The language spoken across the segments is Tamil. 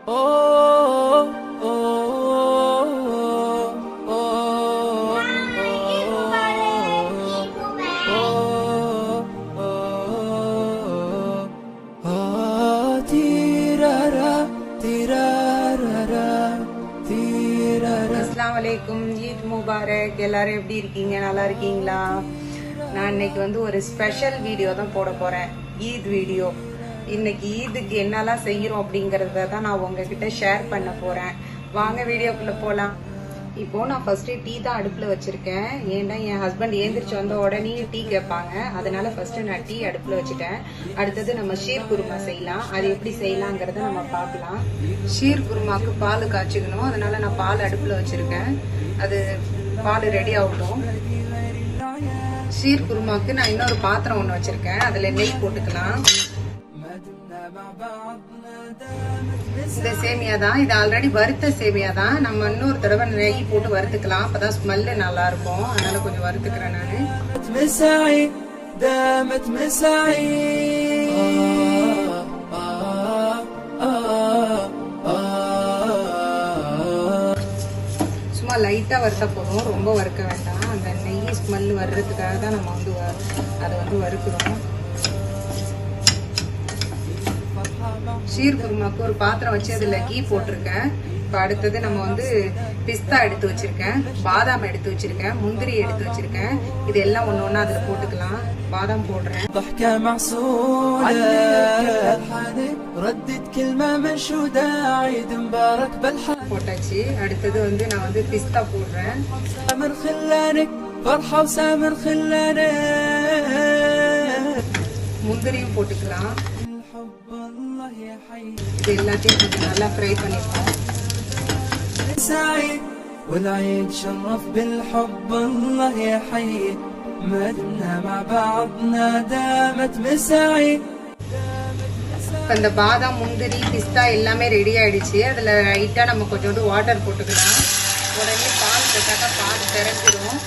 அஸ்ஸலாமுஅலைக்கும். ஈத் முபாரக். எல்லாரும் எப்படி இருக்கீங்க? நல்லா இருக்கீங்களா? நான் இன்னைக்கு வந்து ஒரு ஸ்பெஷல் வீடியோ தான் போட போறேன். ஈத் வீடியோ. இன்னைக்கு ஈதுக்கு என்னெல்லாம் செய்யறோம் அப்படிங்கறத தான் நான் உங்ககிட்ட ஷேர் பண்ண போறேன். வாங்க வீடியோக்குள்ள போலாம். இப்போ நான் ஃபர்ஸ்ட் டீ தான் அடுப்புல வச்சிருக்கேன். ஏன்னா என் ஹஸ்பண்ட் ஏந்திரிச்சு வந்த உடனே டீ கேட்பாங்க. அதனால ஃபர்ஸ்ட் நான் டீ அடுப்புல வச்சுட்டேன். அடுத்தது நம்ம ஷீர் குருமா செய்யலாம். அது எப்படி செய்யலாங்கிறத நம்ம பார்க்கலாம். ஷீர் குருமாக்கு பால் காய்ச்சிக்கணும். அதனால நான் பால் அடுப்புல வச்சிருக்கேன். அது பால் ரெடி ஆகட்டும். ஷீர் குருமாக்கு நான் இன்னொரு பாத்திரம் ஒன்று வச்சிருக்கேன். அதுல நெய் போட்டுக்கலாம். இந்த சேமியா தான், இது ஆல்ரெடி வறுத்த சேமியா தான். நம்ம இன்னொரு தடவை நெய் போட்டு வறுத்துக்கலாம். அப்பதான் ஸ்மெல்லு நல்லா இருக்கும். அதனால கொஞ்சம் வறுத்துக்கிறேன் நானு. சும்மா லைட்டா வறுத்தா போதும், ரொம்ப வறுக்க வேண்டாம். அந்த நெய் ஸ்மெல் வர்றதுக்காக தான் நம்ம வந்து அதை வந்து வறுக்கிறோம். ஷீர் குருமாக்கு ஒரு பாத்திரம் வச்சு அதுல கீ போட்டிருக்கேன். இப்ப அடுத்தது நம்ம வந்து பிஸ்தா எடுத்து வச்சிருக்கேன், பாதாம் எடுத்து வச்சிருக்கேன், முந்திரி எடுத்து வச்சிருக்கேன். இது எல்லாம் ஒண்ணு ஒண்ணா அதுல போட்டுக்கலாம். பாதாம் போடுறேன். போட்டாச்சு. அடுத்தது வந்து நான் வந்து பிஸ்தா போடுறேன். முந்திரியும் போட்டுக்கலாம். இது எல்லாத்தையும் கொஞ்சம் நல்லா ஃப்ரை பண்ணிப்போம். والعيد شرف بالحب الله يحيي مدنا مع بعضنا دامت مساعي. அந்த பாதாம் முந்திரி பிஸ்தா எல்லாமே ரெடி ஆயிடுச்சு. அதுல லைட்டா நம்ம கொஞ்சோண்டு வாட்டர் போட்டுக்கலாம். உடனே பால் போட்டாக்கா பால் திறந்துடும்.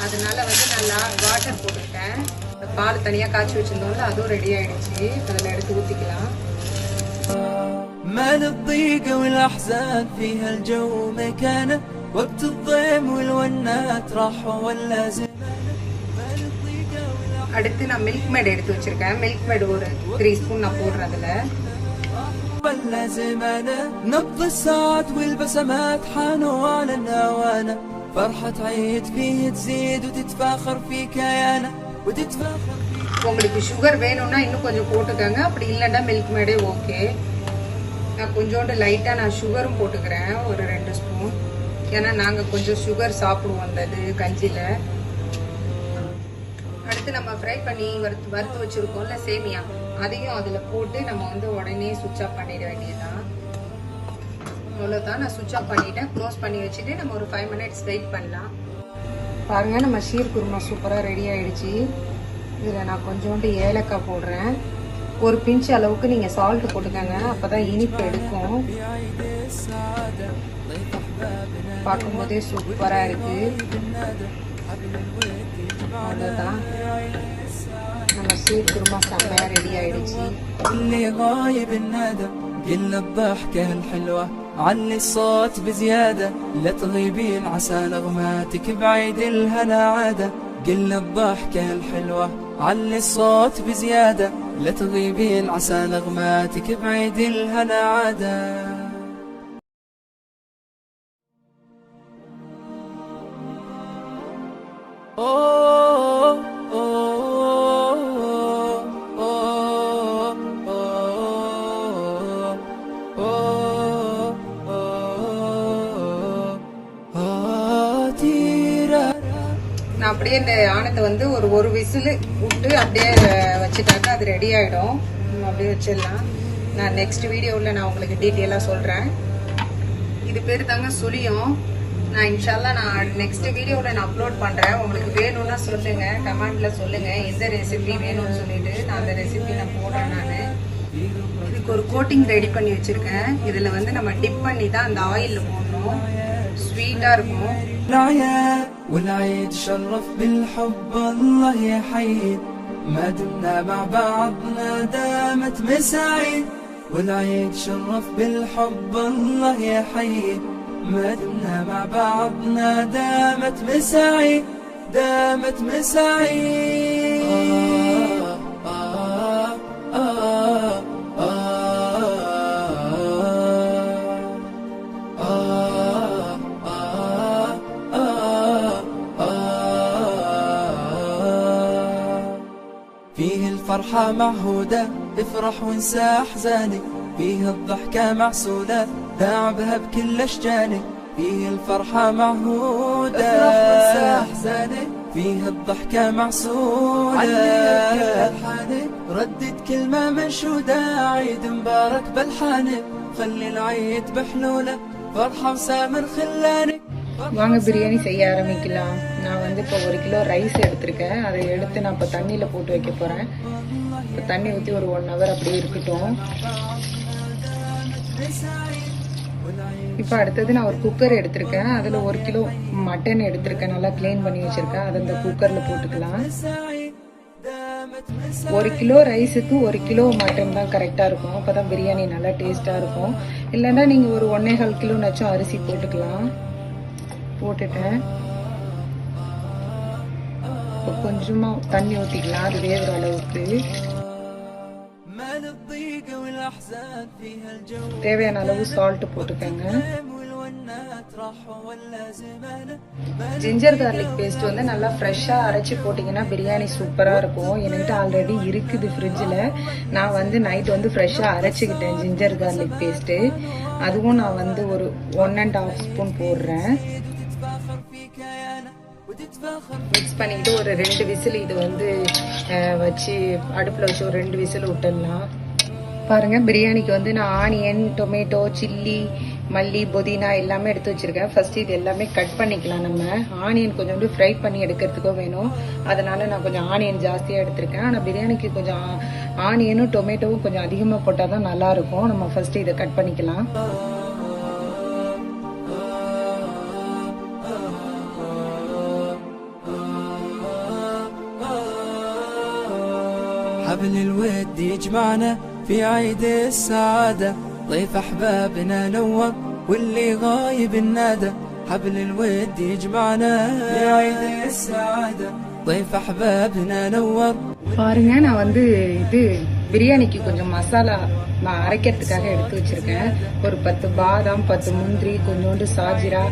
அதனால வந்து நல்லா வாட்டர் போட்டுக்கிட்டேன். பால் தனியா காய்ச்சி வச்சிருந்தோம்ல, அதுவும் ரெடி ஆயிடுச்சு. அதுல எடுத்து ஊத்திக்கலாம். مال الضيقة والأحزان فيها الجو مكانه وقت الضيم والونات راحوا ولا زمانه. அடுத்து நான் மில்க் மேட் எடுத்து வச்சிருக்கேன். மில்க் மேட் ஒரு 3 ஸ்பூன் நான் போடுறேன். அதுல ولا زمانه نبض الساعات والبسمات حانوا على النوانه فرحة عيد فيه تزيد وتتفاخر في كيانه وتتفاخر. உங்களுக்கு சுகர் வேணும்னா இன்னும் கொஞ்சம் போட்டுக்கோங்க. அப்படி இல்லைன்னா மில்க் மேடே ஓகே. நான் கொஞ்சோண்டு லைட்டா நான் சுகரும் போட்டுக்கிறேன், ஒரு 2 ஸ்பூன். ஏன்னா நாங்க கொஞ்சம் சுகர் சாப்பிடுவோம் அந்த கஞ்சில. அடுத்து நம்ம ஃப்ரை பண்ணி வறுத்து வச்சிருக்கோம்ல சேமியா, அதையும் அதுல போட்டு நம்ம வந்து உடனே சுவிட்ச் ஆஃப் பண்ணிட வேண்டியதுதான். அவ்வளவுதான். நான் சுவிட்ச் ஆஃப் பண்ணிட்டேன். க்ளோஸ் பண்ணி வச்சுட்டு நம்ம ஒரு 5 மினிட்ஸ் வெயிட் பண்ணலாம். பாருங்க, நம்ம ஷீர் குருமா சூப்பரா ரெடி ஆயிடுச்சு. இதுல நான் கொஞ்சோண்டு ஏலக்காய் போடுறேன். ஒரு பிஞ்ச் அளவுக்கு நீங்க சால்ட் போட்டுக்கோங்க, அப்பதான் இனிப்பு எடுக்கும். பார்க்கும்போதே சூப்பரா இருக்கு. அவ்வளவுதான், நம்ம ஷீர் குருமா செம்மையா ரெடி ஆயிடுச்சு. قل الضحكة الحلوة علي الصوت بزيادة لا تغيبين عسى نغماتك بعيد الهنا عادة. قل الضحكة الحلوة علي الصوت بزيادة لا تغيبين عسى نغماتك بعيد الهنا عادة. நான் அப்படியே இந்த ஆனத்தை வந்து ஒரு விசில் விட்டு அப்படியே வச்சுட்டாக்கா அது ரெடி ஆயிடும். அப்படியே வச்சிடலாம். நான் நெக்ஸ்ட் வீடியோவில் நான் உங்களுக்கு டீட்டெயிலாக சொல்கிறேன். இது பேர் தாங்க சுழியம். நான் இன்ஷால்லா நான் நெக்ஸ்ட் வீடியோவில் நான் அப்லோட் பண்ணுறேன். உங்களுக்கு வேணும்னா சொல்லுங்கள், கமெண்ட்டில் சொல்லுங்கள் எந்த ரெசிபி வேணும்னு சொல்லிட்டு நான் அந்த ரெசிபி நான் போடுறேன். நான் இதுக்கு ஒரு கோட்டிங் ரெடி பண்ணி வச்சுருக்கேன். இதில் வந்து நம்ம டிப் பண்ணி தான் அந்த ஆயிலில் போடணும். ஸ்வீட்டாக இருக்கும். والعيد شرف بالحب الله يحيي ما دمنا مع بعضنا دامت مساعي والعيد شرف بالحب الله يحيي مدنا مع بعضنا دامت مساعي دامت مساعي فيه الفرحة معهودة افرح وانسى احزانك فيه الضحكة معسولة لاعبها بكل اشجانك فيه الفرحة معهودة افرح وانسى احزانك فيه الضحكة معسولة عليك ردد كلمة منشودة عيد مبارك بالحانك خلي العيد بحلولة فرحة وسامر خلانك. வாங்க பிரியாணி செய்ய ஆரம்பிக்கலாம். நான் வந்து இப்போ 1 கிலோ ரைஸ் எடுத்திருக்கேன். அதை எடுத்து நான் இப்போ தண்ணியில் போட்டு வைக்க போகிறேன். இப்போ தண்ணி ஊற்றி ஒரு 1 ஹவர் அப்படியே இருக்கட்டும். இப்போ அடுத்தது நான் ஒரு குக்கர் எடுத்திருக்கேன். அதில் 1 கிலோ மட்டன் எடுத்திருக்கேன். நல்லா க்ளீன் பண்ணி வச்சுருக்கேன். அதை இந்த குக்கரில் போட்டுக்கலாம். 1 கிலோ ரைஸுக்கு 1 கிலோ மட்டன் தான் கரெக்டாக இருக்கும். அப்போ தான் பிரியாணி நல்லா டேஸ்ட்டாக இருக்கும். இல்லைன்னா நீங்கள் ஒரு 1.25 கிலோனாச்சும் அரிசி போட்டுக்கலாம். போட்டுட்டேன். இப்போ கொஞ்சமா தண்ணி ஊற்றிக்கலாம். அது வேகிற அளவுக்கு தேவையான அளவு சால்ட் போட்டுக்கோங்க. ஜிஞ்சர் கார்லிக் பேஸ்ட் வந்து நல்லா ஃப்ரெஷ்ஷாக அரைச்சி போட்டிங்கன்னா பிரியாணி சூப்பராக இருக்கும். என்கிட்ட ஆல்ரெடி இருக்குது ஃப்ரிட்ஜில். நான் வந்து நைட் வந்து ஃப்ரெஷ்ஷாக அரைச்சிக்கிட்டேன் ஜிஞ்சர் கார்லிக் பேஸ்ட்டு. அதுவும் நான் வந்து ஒரு 1.5 ஸ்பூன் போடுறேன். மிக்ஸ் பண்ணிக்கிட்டு ஒரு 2 விசில் இது வந்து வச்சு அடுப்பில் வச்சு ஒரு 2 விசில் விட்டுடலாம். பாருங்கள், பிரியாணிக்கு வந்து நான் ஆனியன், டொமேட்டோ, சில்லி, மல்லி, புதினா எல்லாமே எடுத்து வச்சுருக்கேன். ஃபஸ்ட்டு இது எல்லாமே கட் பண்ணிக்கலாம். நம்ம ஆனியன் கொஞ்சோண்டு ஃப்ரை பண்ணி எடுக்கிறதுக்கோ வேணும். அதனால் நான் கொஞ்சம் ஆனியன் ஜாஸ்தியாக எடுத்திருக்கேன். ஆனால் பிரியாணிக்கு கொஞ்சம் ஆனியனும் டொமேட்டோவும் கொஞ்சம் அதிகமாக போட்டால் தான் நல்லாயிருக்கும். நம்ம ஃபஸ்ட்டு இதை கட் பண்ணிக்கலாம். حبل الود يجمعنا في عيد السعادة ضيف أحبابنا نور واللي غايب النادى حبل الود يجمعنا في عيد السعادة ضيف أحبابنا نور. பாருங்க, நான் வந்து இது பிரியாணிக்கு கொஞ்சம் மசாலா நான் அரைக்கிறதுக்காக எடுத்து வச்சிருக்கேன். ஒரு 10 பாதாம், 10 முந்திரி, கொஞ்சோண்டு சாஜிரா,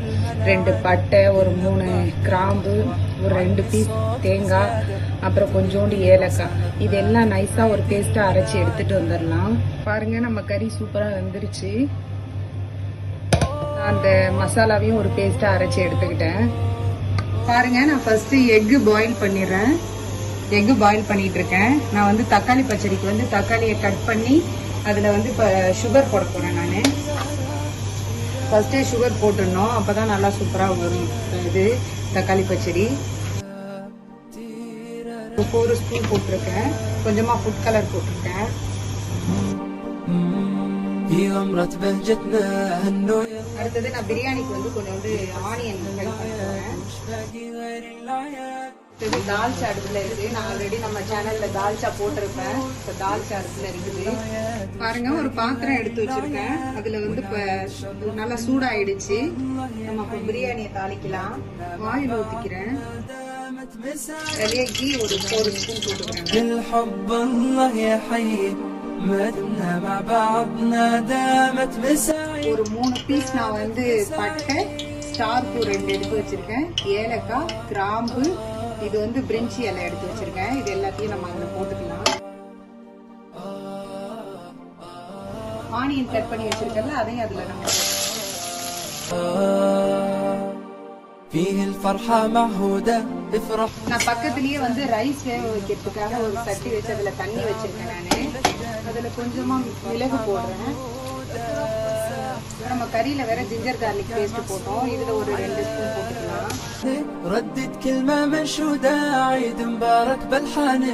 2 பட்டை, ஒரு 3 கிராம்பு, ஒரு 2 பீஸ் தேங்காய், அப்புறம் கொஞ்சோண்டு ஏலக்காய். இதெல்லாம் நைஸாக ஒரு பேஸ்ட்டாக அரைச்சி எடுத்துட்டு வந்துடலாம். பாருங்க, நம்ம கறி சூப்பராக வெந்துருச்சு. அந்த மசாலாவையும் ஒரு பேஸ்ட்டாக அரைச்சி எடுத்துக்கிட்டேன். பாருங்க, நான் ஃபர்ஸ்ட் எக்கு பாயில் பண்ணிடுறேன். எக்கு பாயில் பண்ணிட்டு இருக்கேன். நான் வந்து தக்காளி பச்சடிக்கு வந்து தக்காளியை கட் பண்ணி அதில் வந்து இப்போ சுகர் போட போகிறேன். நான் ஃபர்ஸ்டே சுகர் போட்டுடணும். அப்போ தான் நல்லா சூப்பராக வரும் இது தக்காளி பச்சடி. 4 ஸ்பூன் போட்டிருக்கேன். கொஞ்சமாக ஃபுட் கலர் போட்டிருக்கேன். அடுத்தது நான் பிரியாணிக்கு வந்து கொஞ்சோண்டு ஆனியன் ஃப்ரை பண்ணுறேன். அடுத்தது தால்ச்சா அடுப்புல இருக்கு. நான் ஆல்ரெடி நம்ம சேனல்ல தால்ச்சா போட்டிருப்பேன். இப்போ தால்ச்சா அடுப்புல இருக்குது. பாருங்க, ஒரு பாத்திரம் எடுத்து வச்சிருக்கேன். அதுல வந்து இப்ப நல்லா சூடாயிடுச்சு. நம்ம இப்போ பிரியாணியை தாளிக்கலாம். ஆயில் ஊத்திக்கிறேன். வெளியே கீ ஒரு 4 ஸ்பூன் போட்டுக்கிறேன். ஒரு 3 பீஸ் நான் வந்து பட்டை, ஸ்டார் பூ 2 எடுத்து வச்சிருக்கேன். ஏலக்காய், கிராம்பு, இது வந்து பிரிஞ்சி இலை எடுத்து வச்சிருக்கேன். இது எல்லாத்தையும் நம்ம அதில் போட்டுக்கலாம். ஆனியன் கட் பண்ணி வச்சிருக்கல அதையும் அதுல நம்ம நான் பக்கத்துலயே வந்து ரைஸ் வேக வைக்கிறதுக்காக ஒரு சட்டி வச்சு அதுல தண்ணி வச்சிருக்கேன். நானு அதுல கொஞ்சமா மிளகு போடுறேன். நம்ம கறியில வேற ஜிஞ்சர் கார்லிக் பேஸ்ட் போட்டோம். இதுல ஒரு 2 ஸ்பூன் போட்டுக்கலாம். ردد كلمة منشودة عيد مبارك بالحانة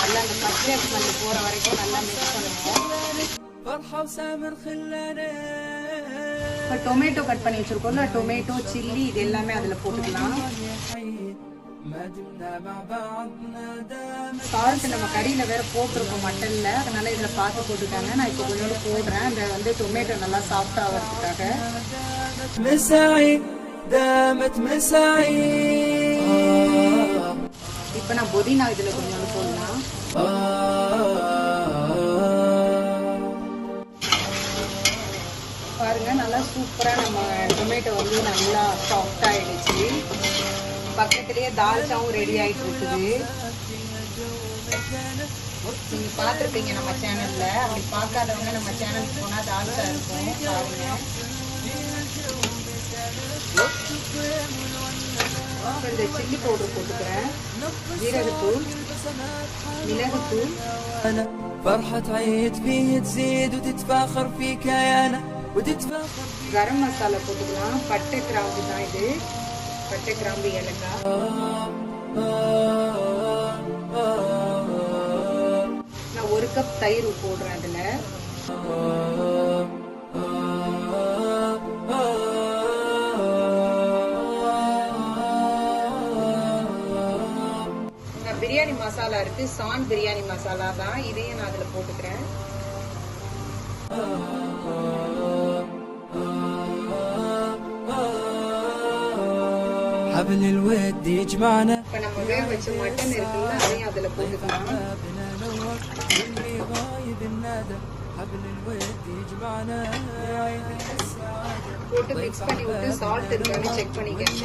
நல்லா அந்த பச்சை ஸ்மெல் போற வரைக்கும் நல்லா மிக்ஸ் பண்ணுவோம். فرحة وسامر خلانة. இப்போ டொமேட்டோ கட் பண்ணி வச்சிருக்கோம்ல, டொமேட்டோ, சில்லி இது எல்லாமே அதுல போட்டுக்கலாம். ما دمنا مع بعضنا دامت சால்ட் நம்ம கறியில வேற போட்டிருக்கோம் மட்டன்ல, அதனால இதுல பார்த்து போட்டுட்டாங்க. நான் இப்போ கொஞ்சோண்டு போடுறேன், அந்த வந்து டொமேட்டோ நல்லா சாஃப்ட் ஆகிறதுக்காக. مساعي دامت مساعي. இப்போ நான் புதினா இதுல கொஞ்சோண்டு போடலாம். பாருங்க நல்லா சூப்பரா நம்ம டொமேட்டோ வந்து நல்லா சாஃப்ட் ஆயிடுச்சு. பக்கத்திலேயே தால்ச்சாவும் ரெடி ஆயிட்டு இருக்குது. நீங்க பாத்துருப்பீங்க நம்ம சேனல்ல, அப்படி பார்க்காதவங்க நம்ம சேனலுக்கு போனா தால்ச்சா இருக்கும் பாருங்க. இந்த சில்லி பவுடர் போட்டுக்கிறேன், ஜீரகத்தூள், மிளகுத்தூள். فرحة عيد فيه تزيد وتتفاخر في كيانه وتتفاخر. கரம் மசாலா போட்டுக்கலாம், பட்டை கிராம்பு தான் இது, பட்டை கிராம்பு ஏலக்காய். நான் 1 கப் தயிர் போடுறேன் அதுல. பிரியாணி மசாலா இருக்கு, சான் பிரியாணி மசாலா தான், இதையும் நான் அதுல போட்டுக்கிறேன். حبل الود يجمعنا. இப்ப நம்ம வேக வச்ச மட்டன் இருக்குல்ல, அதையும் அதுல போட்டுக்கலாம். اللي غايب النادى حبل الود يجمعنا يا عيد السعادة. போட்டு மிக்ஸ் பண்ணி விட்டு சால்ட் இருக்கான்னு செக் பண்ணிக்கங்க.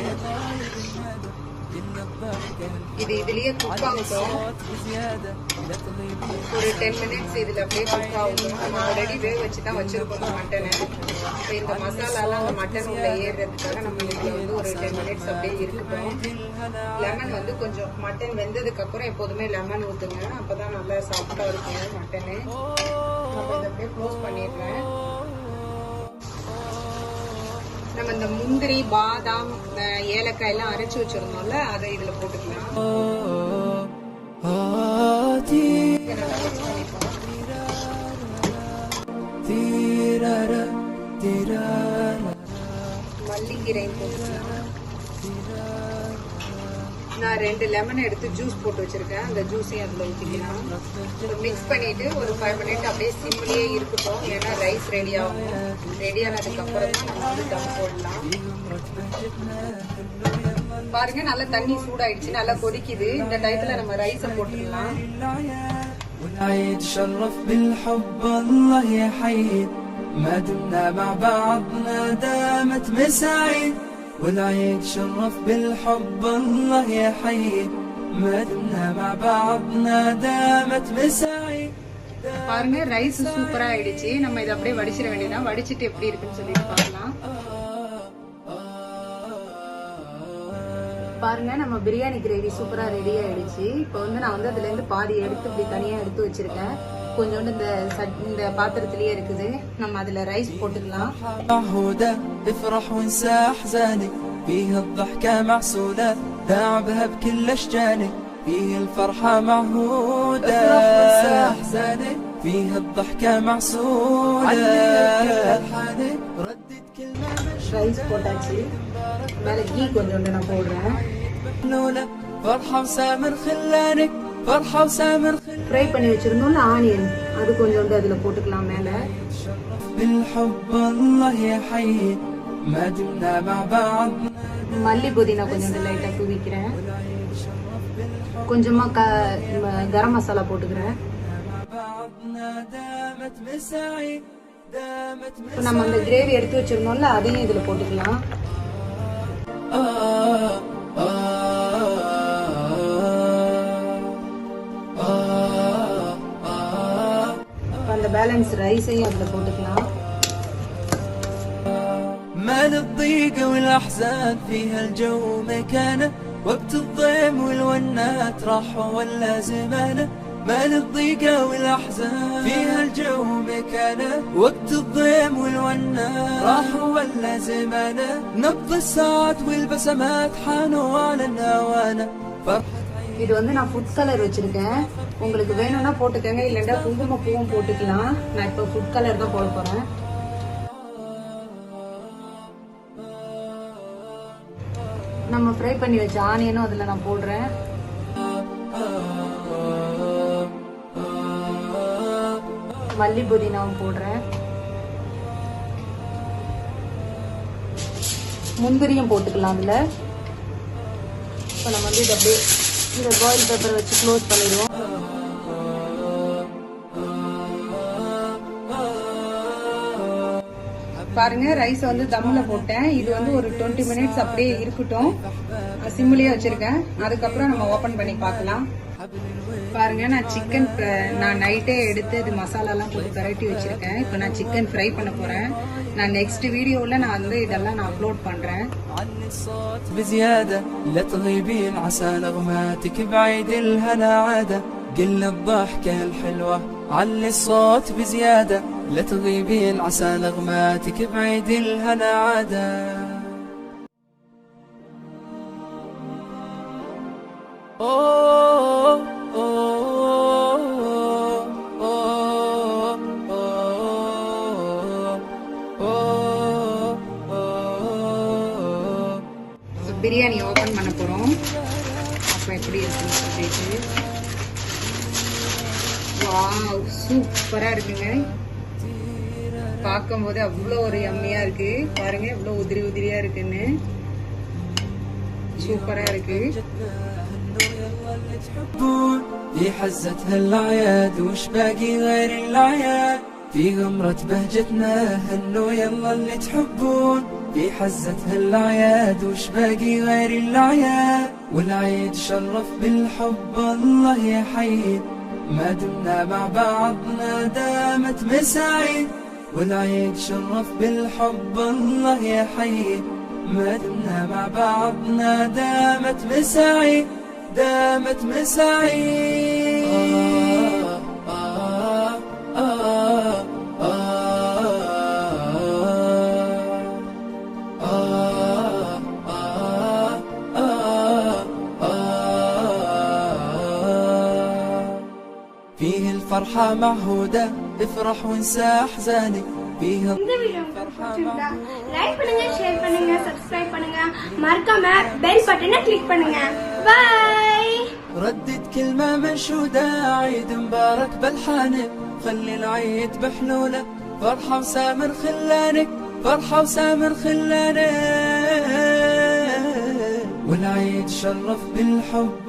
இது இதுலயே குக் ஆகட்டும். ஒரு 10 மினிட்ஸ் இதுல அப்படியே குக் ஆகட்டும். நம்ம ஆல்ரெடி வேக வச்சு தான் வச்சிருக்கோம் மட்டனை. இப்போ இந்த மசாலாலாம் அந்த மட்டன் உள்ள ஏறுறதுக்காக நம்ம இதுல வந்து ஒரு 10 மினிட்ஸ் அப்படியே இருக்கட்டும். லெமன் வந்து கொஞ்சம் மட்டன் வெந்ததுக்கு அப்புறம் எப்போதுமே லெமன் ஊத்துங்க, அப்பதான் நல்லா சாஃப்டா இருக்கும் மட்டனு. நம்ம இதை அப்படியே க்ளோஸ் பண்ணிடுறேன். நம்ம இந்த முந்திரி, பாதாம், ஏலக்காய் எல்லாம் அரைச்சு வச்சிருந்தோம்ல, அதை இதுல போட்டுக்கலாம். மல்லிக்கீரை போட்டுக்கலாம். நான் 2 லெமன் எடுத்து ஜூஸ் போட்டு வச்சிருக்கேன், அந்த ஜூஸையும் அதுல ஊற்றிக்கலாம். மிக்ஸ் பண்ணிட்டு ஒரு 5 மினிட் அப்படியே சிம்லயே இருக்கட்டும், ஏன்னா ரைஸ் ரெடி ஆகும். ரெடி ஆனதுக்கு அப்புறம் தான் நம்ம வந்து தம் போடலாம். பாருங்க நல்லா தண்ணி சூடாயிடுச்சு, நல்லா கொதிக்குது. இந்த டயத்துல நம்ம ரைஸை போட்டுக்கலாம். والعيد شرف بالحب الله يحيي ما دمنا مع بعضنا دامت مساعيد. والعيد شرف بالحب الله يحيي ما دمنا مع بعضنا دامت مساعيد. பாருங்க ரைஸ் சூப்பரா ஆயிடுச்சு. நம்ம இதை அப்படியே வடிச்சிட வேண்டியதான். வடிச்சிட்டு எப்படி இருக்குன்னு சொல்லிட்டு பார்க்கலாம். பாருங்க நம்ம பிரியாணி கிரேவி சூப்பரா ரெடி ஆயிடுச்சு. இப்போ வந்து நான் வந்து அதுல இருந்து பாதி எடுத்து இப்படி தனியா எடுத்து வச்சிருக்கேன். கொஞ்சோண்டு இந்த பாத்திரத்திலேயே இருக்குது. நம்ம அதுல ரைஸ் போட்டுக்கலாம். معهودة افرح وانسى احزانك فيها الضحكة معسولة داعبها بكل اشجانك فيه الفرحة معهودة افرح وانسى احزانك فيها الضحكة معسولة ردد كلمة ரைஸ் போட்டாச்சு. மேல கீ கொஞ்சோண்டு நான் போடுறேன். مشلولة فرحة وسامر خلانك فرحة وسامر ஃப்ரை பண்ணி வச்சிருந்தோம்ல ஆனியன், அது கொஞ்சோண்டு அதுல போட்டுக்கலாம் மேல. بالحب الله يحيي ما دمنا مع بعضنا. மல்லி புதினா கொஞ்சோண்டு லைட்டா தூவிக்கிறேன். கொஞ்சமா கரம் மசாலா போட்டுக்கிறேன். இப்போ நம்ம அந்த கிரேவி எடுத்து வச்சிருந்தோம்ல, அதையும் இதுல போட்டுக்கலாம். அந்த பேலன்ஸ் ரைஸையும் அதுல போட்டுக்கலாம். مال الضيق والاحزان فيها الجو مكانه وقت الضيم والونات راح ولا زمانه. مال الضيق والاحزان فيها الجو مكانه وقت الضيم والونات راح ولا زمانه. نبض الساعات والبسمات حانوا على النوانه فرحة. இது வந்து நான் ஃபுட் கலர் வச்சிருக்கேன், உங்களுக்கு வேணும்னா போட்டுக்கங்க, இல்லைன்னா குங்குமப்பூவும் போட்டுக்கலாம். நான் இப்போ ஃபுட் கலர் தான் போட போறேன். நம்ம ஃப்ரை பண்ணி வச்ச ஆனியனும் அதில் நான் போடுறேன். மல்லி புதினாவும் போடுறேன். முந்திரியும் போட்டுக்கலாம் அதில். இப்போ நம்ம வந்து இது அப்படியே இந்த பாயில் பேப்பரை வச்சு க்ளோஸ் பண்ணிடுவோம். பாருங்க, ரைஸ் வந்து தம்ல போட்டேன். இது வந்து ஒரு 20 மினிட்ஸ் அப்படியே இருக்கட்டும். சிம்லயே வச்சிருக்கேன். அதுக்கப்புறம் நம்ம ஓபன் பண்ணி பார்க்கலாம். பாருங்க, நான் நைட்டே எடுத்து இது மசாலாலாம் போட்டு பரட்டி வச்சிருக்கேன். இப்போ நான் சிக்கன் ஃப்ரை பண்ண போறேன். நான் நெக்ஸ்ட் வீடியோல நான் வந்து இதெல்லாம் நான் அப்லோட் பண்றேன். بزيادة لا تغيبين عسى نغماتك بعيد الهنا عادة قلنا الضحكة الحلوة علي الصوت بزيادة لا تغيبين عسى نغماتك بعيد الهنا عادة. பிரியாணி ஓபன் பண்ண போறோம். அப்ப எப்படி இருக்குன்னு சொல்லிட்டு. வாவ், சூப்பரா இருக்குங்க. பார்க்கும்போது அவ்வளோ ஒரு யம்மியா இருக்கு. பாருங்க எவ்வளவு உதிரி உதிரியா இருக்குன்னு. சூப்பரா இருக்கு. في حزة هالأعياد وش باقي غير الأعياد في غمرة بهجتنا هنو يلا اللي تحبون في حزة هالأعياد وش باقي غير الأعياد والعيد شرف بالحب الله يحيي ما دمنا مع بعضنا دامت مساعيد والعيد شرف بالحب الله يحيي ما دمنا مع بعضنا دامت مساعيد دامت مساعيد. فيه الفرحة معهودة افرح وانسى احزانك فيه الفرحة லைக் பண்ணுங்க, ஷேர் பண்ணுங்க, சப்ஸ்கிரைப் பண்ணுங்க, மறக்காம பெல் பட்டனை கிளிக் பண்ணுங்க. பை. ردد كلمة منشودة عيد مبارك بالحانك خلي العيد بحلولة فرحة وسامر خلانك فرحة وسامر خلانك والعيد شرف بالحب